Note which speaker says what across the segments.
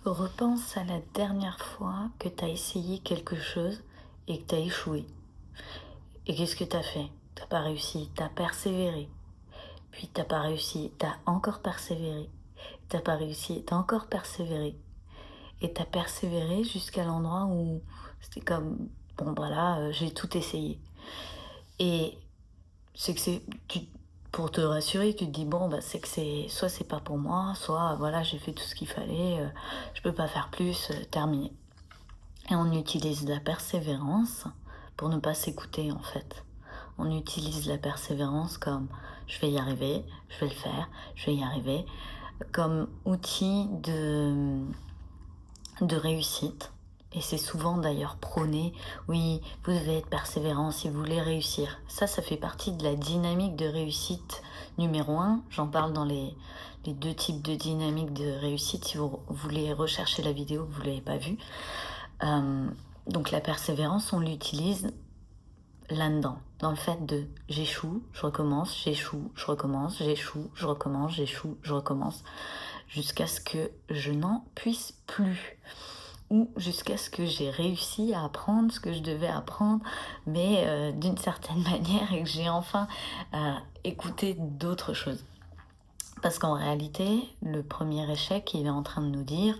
Speaker 1: Repense à la dernière fois que tu as essayé quelque chose et que tu as échoué. Et qu'est-ce que tu as fait? Tu pas réussi, tu as persévéré. Puis tu pas réussi, tu as encore persévéré. Tu pas réussi, tu as encore persévéré. Et tu as persévéré jusqu'à l'endroit où c'était comme, bon voilà, j'ai tout essayé. Et c'est que pour te rassurer, tu te dis, bon, bah, c'est que soit c'est pas pour moi, soit voilà, j'ai fait tout ce qu'il fallait, je peux pas faire plus, terminé. Et on utilise la persévérance pour ne pas s'écouter en fait. On utilise la persévérance comme je vais y arriver, je vais le faire, je vais y arriver, comme outil de réussite. Et c'est souvent d'ailleurs prôné, oui, vous devez être persévérant si vous voulez réussir. Ça fait partie de la dynamique de réussite numéro 1. J'en parle dans les deux types de dynamique de réussite. Si vous voulez rechercher la vidéo, vous ne l'avez pas vue. Donc la persévérance, on l'utilise là-dedans, dans le fait de j'échoue, je recommence, j'échoue, je recommence, j'échoue, je recommence, j'échoue, je recommence, jusqu'à ce que je n'en puisse plus. Ou jusqu'à ce que j'ai réussi à apprendre ce que je devais apprendre, mais d'une certaine manière, et que j'ai enfin écouté d'autres choses. Parce qu'en réalité, le premier échec, il est en train de nous dire,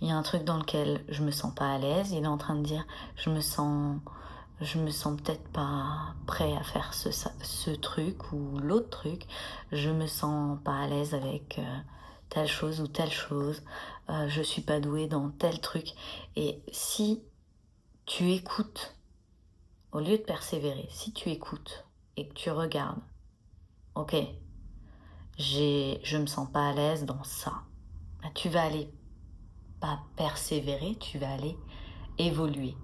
Speaker 1: il y a un truc dans lequel je me sens pas à l'aise, il est en train de dire, je me sens peut-être pas prêt à faire ce truc ou l'autre truc, je me sens pas à l'aise avec telle chose ou telle chose, je suis pas douée dans tel truc. Et si tu écoutes, au lieu de persévérer, si tu écoutes et que tu regardes, ok, je me sens pas à l'aise dans ça, bah, tu vas aller pas persévérer, tu vas aller évoluer.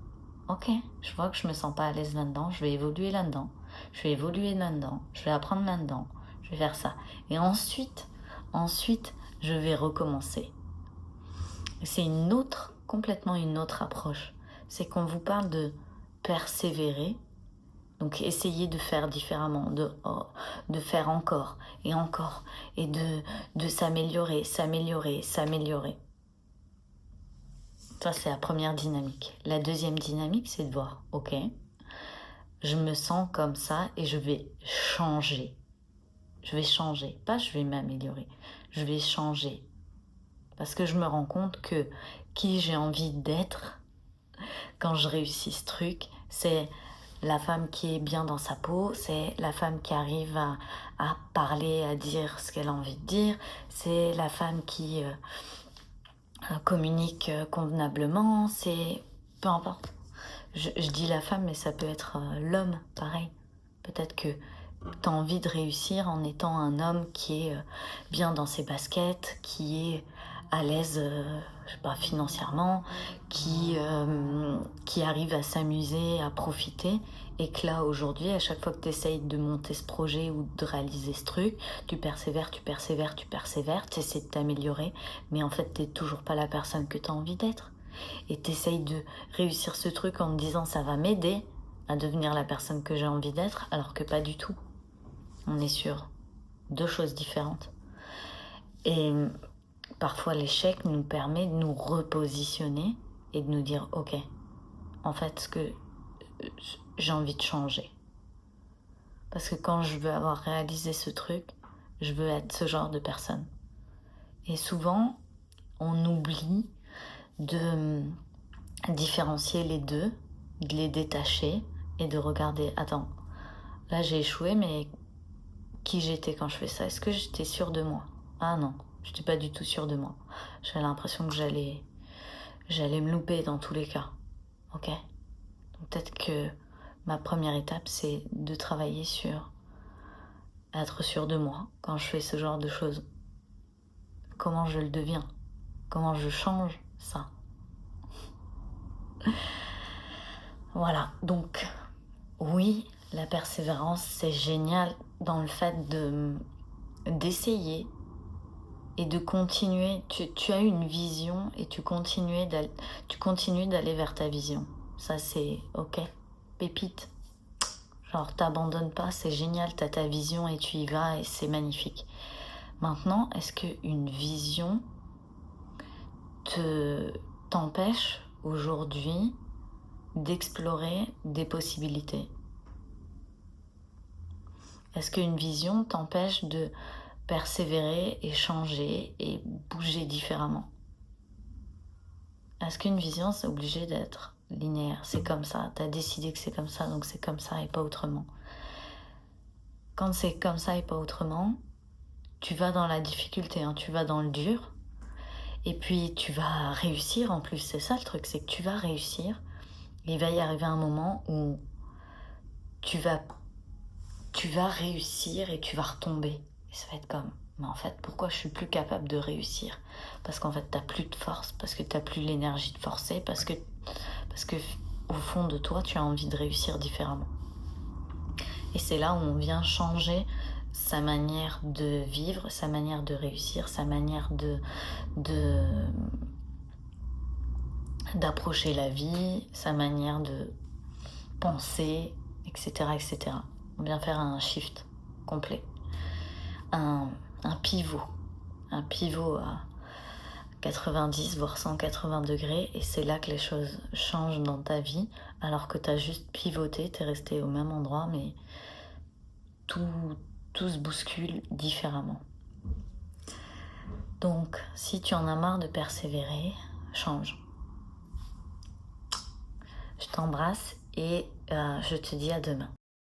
Speaker 1: Ok, je vois que je me sens pas à l'aise là-dedans, je vais évoluer là-dedans, je vais évoluer là-dedans, je vais apprendre là-dedans, je vais faire ça. Et ensuite, je vais recommencer. C'est complètement une autre approche. C'est qu'on vous parle de persévérer, donc essayer de faire différemment, de faire encore, et de s'améliorer, s'améliorer, s'améliorer. Ça, c'est la première dynamique. La deuxième dynamique, c'est de voir, ok, je me sens comme ça et je vais changer. Je vais changer, pas je vais m'améliorer, je vais changer. Parce que je me rends compte que qui j'ai envie d'être quand je réussis ce truc, c'est la femme qui est bien dans sa peau, c'est la femme qui arrive à parler, à dire ce qu'elle a envie de dire, c'est la femme qui communique convenablement, c'est peu importe. Je dis la femme, mais ça peut être l'homme, pareil. Peut-être que tu as envie de réussir en étant un homme qui est bien dans ses baskets, qui est à l'aise, je sais pas, financièrement, qui arrive à s'amuser, à profiter, et que là, aujourd'hui, à chaque fois que tu essayes de monter ce projet ou de réaliser ce truc, tu persévères, tu essaies de t'améliorer, mais en fait, tu n'es toujours pas la personne que tu as envie d'être. Et tu essayes de réussir ce truc en te disant ça va m'aider à devenir la personne que j'ai envie d'être, alors que pas du tout. On est sur deux choses différentes. Et parfois l'échec nous permet de nous repositionner et de nous dire ok, en fait ce que j'ai envie de changer. Parce que quand je veux avoir réalisé ce truc, je veux être ce genre de personne. Et souvent, on oublie de différencier les deux, de les détacher et de regarder, attends, là j'ai échoué, mais qui j'étais quand je fais ça? Est-ce que j'étais sûre de moi? Ah non, je n'étais pas du tout sûre de moi. J'avais l'impression que j'allais me louper dans tous les cas. Ok? Donc peut-être que ma première étape, c'est de travailler sur être sûre de moi quand je fais ce genre de choses. Comment je le deviens? Comment je change ça? Voilà, donc oui, la persévérance, c'est génial dans le fait d'essayer et de continuer. Tu as une vision et tu continues d'aller vers ta vision. Ça, c'est ok, pépite. Genre, t'abandonnes pas, c'est génial, t'as ta vision et tu y vas et c'est magnifique. Maintenant, est-ce qu'une vision te t'empêche aujourd'hui d'explorer des possibilités? Est-ce qu'une vision t'empêche de persévérer et changer et bouger différemment? Est-ce qu'une vision, c'est obligé d'être linéaire? C'est comme ça, tu as décidé que c'est comme ça, donc c'est comme ça et pas autrement. Quand c'est comme ça et pas autrement, tu vas dans la difficulté, hein, tu vas dans le dur, et puis tu vas réussir en plus. C'est ça le truc, c'est que tu vas réussir, et il va y arriver un moment où tu vas réussir et tu vas retomber. Et ça va être comme, mais en fait, pourquoi je suis plus capable de réussir? Parce qu'en fait, t'as plus de force, parce que t'as plus l'énergie de forcer, parce que au fond de toi, tu as envie de réussir différemment. Et c'est là où on vient changer sa manière de vivre, sa manière de réussir, sa manière d'approcher la vie, sa manière de penser, etc., etc. On vient faire un shift complet, un pivot à 90 voire 180 degrés, et c'est là que les choses changent dans ta vie, alors que tu as juste pivoté, tu es resté au même endroit, mais tout se bouscule différemment. Donc, si tu en as marre de persévérer, change. Je t'embrasse et je te dis à demain.